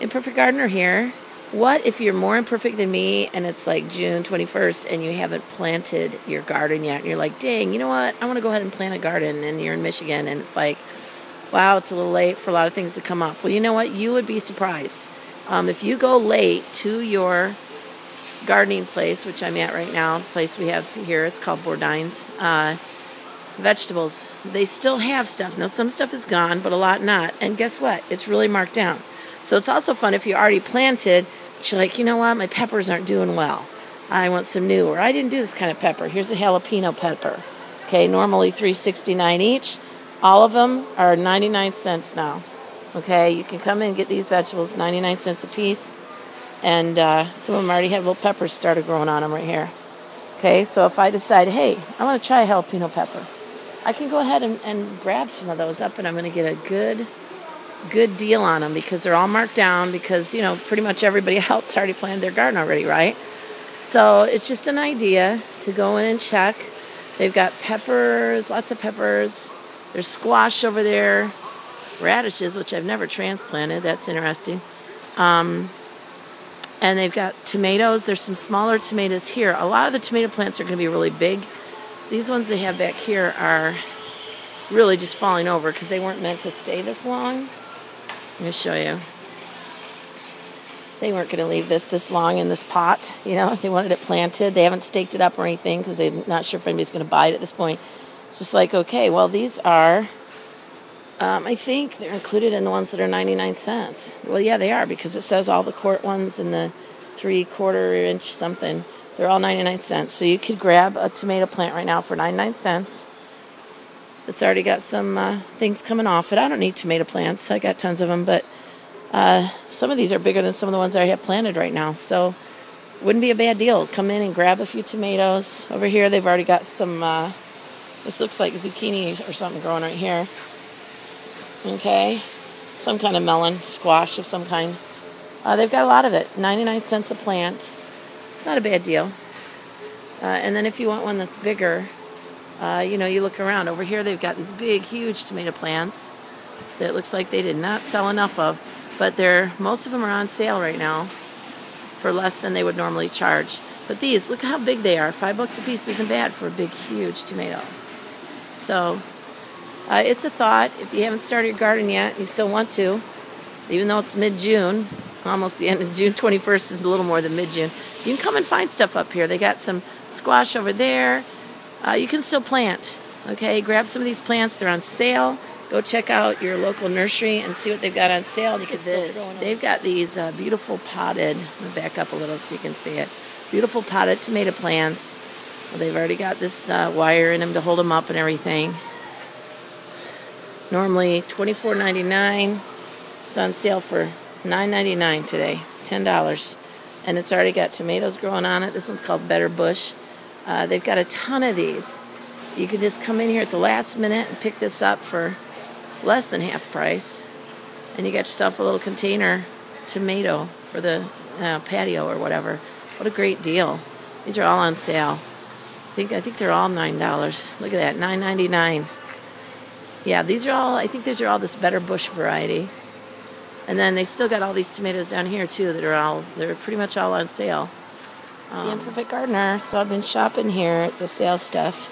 Imperfect Gardener here. What if you're more imperfect than me and it's like June 21st and you haven't planted your garden yet and you're like, dang, you know what? I want to go ahead and plant a garden, and you're in Michigan and it's like, wow, it's a little late for a lot of things to come up. Well, you know what? You would be surprised. If you go late to your gardening place, which I'm at right now, the place we have here, it's called Bourdain's, vegetables, they still have stuff. Now, some stuff is gone, but a lot not. And guess what? It's really marked down. So it's also fun if you already planted, but you're like, you know what? My peppers aren't doing well. I want some new, or I didn't do this kind of pepper. Here's a jalapeno pepper. Okay, normally $3.69 each. All of them are 99 cents now. Okay, you can come in and get these vegetables, 99 cents a piece. And some of them already have little peppers started growing on them right here. Okay, so if I decide, hey, I want to try a jalapeno pepper, I can go ahead and grab some of those up, and I'm going to get a good deal on them because they're all marked down because, you know, pretty much everybody else already planted their garden already, right? So it's just an idea to go in and check. They've got peppers, lots of peppers. There's squash over there, radishes, which I've never transplanted. That's interesting. And they've got tomatoes. There's some smaller tomatoes here. A lot of the tomato plants are going to be really big. These ones they have back here are really just falling over because they weren't meant to stay this long. Let me show you. They weren't going to leave this long in this pot. You know, they wanted it planted. They haven't staked it up or anything because they're not sure if anybody's going to buy it at this point. It's just like, okay, well, these are, I think they're included in the ones that are 99 cents. Well, yeah, they are because it says all the quart ones and the 3/4 inch something. They're all 99 cents. So you could grab a tomato plant right now for 99 cents. It's already got some things coming off it. I don't need tomato plants. I got tons of them, but some of these are bigger than some of the ones I have planted right now. So wouldn't be a bad deal. Come in and grab a few tomatoes. Over here they've already got some, this looks like zucchini or something growing right here. Okay. Some kind of melon, squash of some kind. They've got a lot of it. 99 cents a plant. It's not a bad deal. And then if you want one that's bigger, you know, you look around. Over here they've got these big, huge tomato plants that looks like they did not sell enough of. But most of them are on sale right now for less than they would normally charge. But these, look how big they are. $5 a piece isn't bad for a big, huge tomato. So it's a thought. If you haven't started your garden yet, you still want to, even though it's mid-June, almost the end of June 21st is a little more than mid-June. You can come and find stuff up here. They got some squash over there. You can still plant. Okay, grab some of these plants. They're on sale. Go check out your local nursery and see what they've got on sale. Look at this. They've got these beautiful potted, let me back up a little so you can see it, beautiful potted tomato plants. Well, they've already got this wire in them to hold them up and everything. Normally $24.99. It's on sale for $9.99 today, $10. And it's already got tomatoes growing on it. This one's called Better Bush. They've got a ton of these. You can just come in here at the last minute and pick this up for less than half price. And you got yourself a little container tomato for the patio or whatever. What a great deal. These are all on sale. I think they're all $9. Look at that, $9.99. Yeah, these are all, I think these are all this Better Bush variety. And then they still got all these tomatoes down here too they're pretty much all on sale. The Imperfect Gardener. So I've been shopping here at the sale stuff.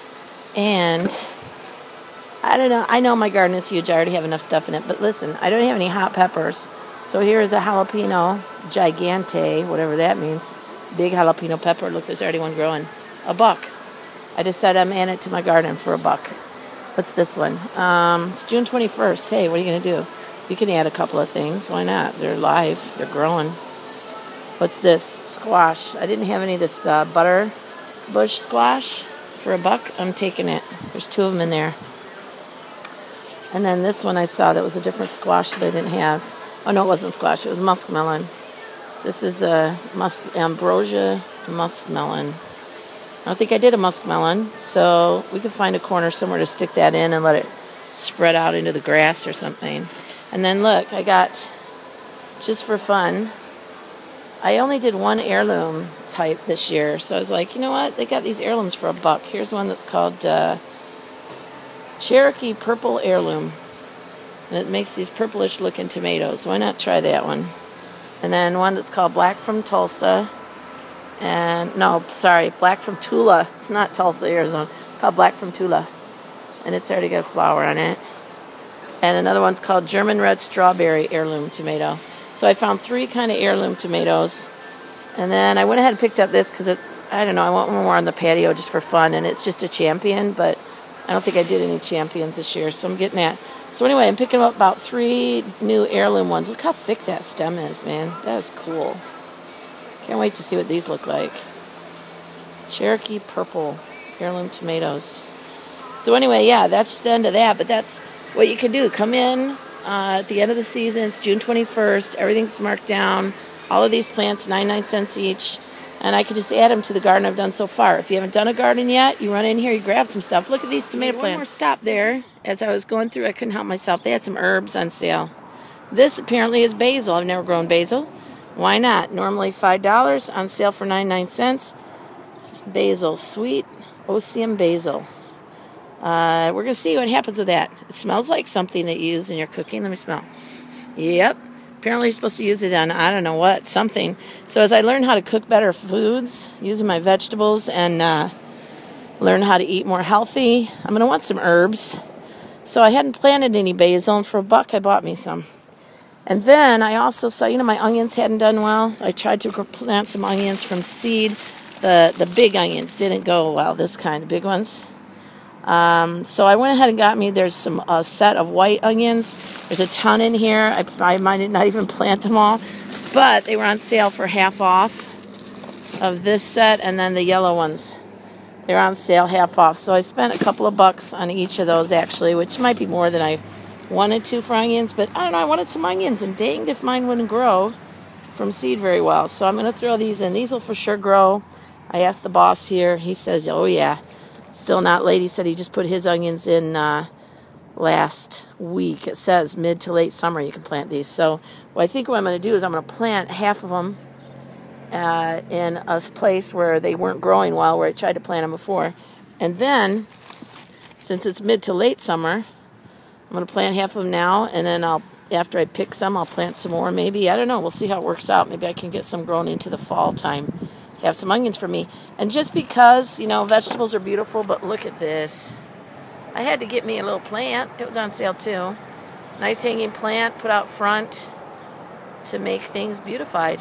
And I don't know, I know my garden is huge, I already have enough stuff in it, but listen, I don't have any hot peppers. So here is a jalapeno gigante, whatever that means. Big jalapeno pepper. Look, there's already one growing. $1. I decided I'm adding it to my garden for $1. What's this one? It's June 21st. Hey, what are you going to do? You can add a couple of things. Why not? They're live. They're growing. What's this? Squash. I didn't have any of this butter bush squash for $1. I'm taking it. There's 2 of them in there. And then this one I saw that was a different squash that I didn't have. Oh, no, it wasn't squash. It was muskmelon. This is a ambrosia muskmelon. I don't think I did a muskmelon, so we could find a corner somewhere to stick that in and let it spread out into the grass or something. And then look, I got, just for fun, I only did one heirloom type this year. So I was like, you know what? They got these heirlooms for $1. Here's one that's called Cherokee Purple Heirloom. And it makes these purplish looking tomatoes. Why not try that one? And then one that's called Black from Tulsa. And, no, sorry, Black from Tula. It's not Tulsa, Arizona. It's called Black from Tula. And it's already got a flower on it. And another one's called German Red Strawberry Heirloom Tomato. So I found 3 kind of heirloom tomatoes. And then I went ahead and picked up this because, I don't know, I want one more on the patio just for fun. And it's just a champion, but I don't think I did any champions this year. So I'm getting that. So anyway, I'm picking up about 3 new heirloom ones. Look how thick that stem is, man. That is cool. Can't wait to see what these look like. Cherokee Purple heirloom tomatoes. So anyway, yeah, that's the end of that. But that's what you can do. Come in at the end of the season. It's June 21st. Everything's marked down. All of these plants, 99 cents each. And I could just add them to the garden I've done so far. If you haven't done a garden yet, you run in here, you grab some stuff. Look at these tomato plants. One more stop there. As I was going through, I couldn't help myself. They had some herbs on sale. This apparently is basil. I've never grown basil. Why not? Normally $5, on sale for 99 cents. Basil, sweet Oseam basil. We're going to see what happens with that. It smells like something that you use in your cooking. Let me smell. Yep. Apparently you're supposed to use it on, I don't know what, something. So as I learn how to cook better foods, using my vegetables, and learn how to eat more healthy, I'm going to want some herbs. So I hadn't planted any basil, and for $1 I bought me some. And then I also saw, my onions hadn't done well. I tried to plant some onions from seed. The big onions didn't go well, this kind of big ones. So I went ahead and got me, there's a set of white onions. There's a ton in here. I might not even plant them all, but they were on sale for half off of this set, and then the yellow ones, they were on sale half off. So I spent a couple of bucks on each of those actually, which might be more than I wanted to for onions, but I don't know, I wanted some onions, and danged if mine wouldn't grow from seed very well. So I'm going to throw these in. These will for sure grow. I asked the boss here. He says, oh yeah. Still not late. He said he just put his onions in last week. It says mid to late summer you can plant these. So what I think what I'm going to do is I'm going to plant half of them in a place where they weren't growing well, where I tried to plant them before. And then, since it's mid to late summer, I'm going to plant half of them now, and then after I pick some, I'll plant some more maybe. I don't know. We'll see how it works out. Maybe I can get some grown into the fall time. Have some onions for me. And just because, vegetables are beautiful, but look at this. I had to get me a little plant. It was on sale too. Nice hanging plant put out front to make things beautified.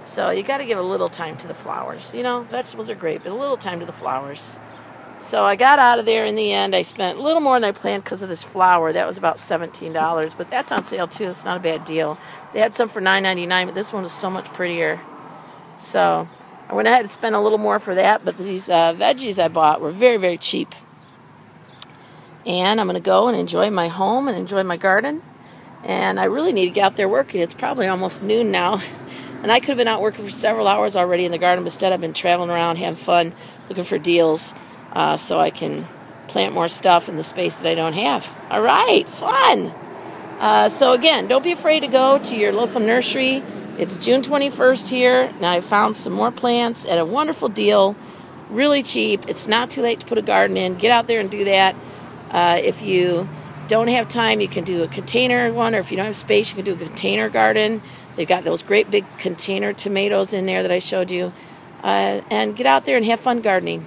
So you got to give a little time to the flowers. Vegetables are great, but a little time to the flowers. So I got out of there in the end. I spent a little more than I planned because of this flower. That was about $17, but that's on sale too. It's not a bad deal. They had some for $9.99, but this one was so much prettier. So I went ahead and spent a little more for that, but these veggies I bought were very, very cheap. And I'm going to go and enjoy my home and enjoy my garden. And I really need to get out there working. It's probably almost noon now. And I could have been out working for several hours already in the garden, but instead I've been traveling around, having fun, looking for deals so I can plant more stuff in the space that I don't have. All right, fun. So again, don't be afraid to go to your local nursery. It's June 21st here. Now I found some more plants at a wonderful deal, really cheap. It's not too late to put a garden in. Get out there and do that. If you don't have time, you can do a container one, or if you don't have space, you can do a container garden. They've got those great big container tomatoes in there that I showed you. And get out there and have fun gardening.